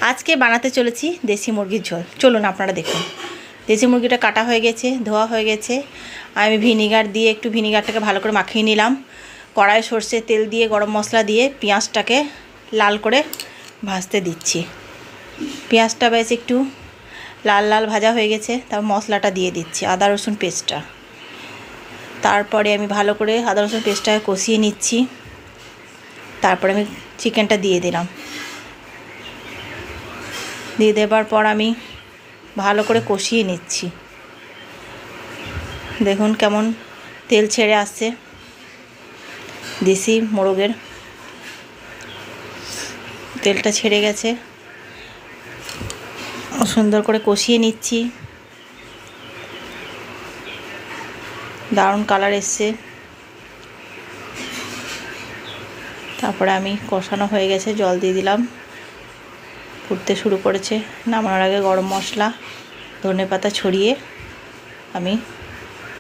আজকে বানাতে চলেছি দেশি মুরগির ঝোল। চলুন আপনারা দেখুন। দেশি মুরগিটা কাটা হয়ে গেছে, ধোয়া হয়ে গেছে। আমি ভিনিগার দিয়ে একটু ভিনিগারটাকে ভালো করে মাখিয়ে নিলাম। কড়াইয়ে সর্ষের তেল দিয়ে গরম মশলা দিয়ে পেঁয়াজটাকে লাল করে ভাজতে দিচ্ছি। পেঁয়াজটা বেশ একটু লাল লাল ভাজা হয়ে গেছে, তারপর মশলাটা দিয়ে দিচ্ছি, আদা রসুন পেস্টটা। তারপরে আমি ভালো করে আদা রসুন পেস্টটাকে কষিয়ে নিচ্ছি। তারপরে আমি চিকেনটা দিয়ে দিলাম। দিয়ে দেবার পর আমি ভালো করে কষিয়ে নিচ্ছি। দেখুন কেমন তেল ছেড়ে আসছে দেশি মোরগের, তেলটা ছেড়ে গেছে। সুন্দর করে কষিয়ে নিচ্ছি। দারুণ কালার এসছে। তারপরে আমি কষানো হয়ে গেছে, জল দিয়ে দিলাম। ফুটতে শুরু করেছে। নামানোর আগে গরম মশলা ধনেপাতা ছড়িয়ে আমি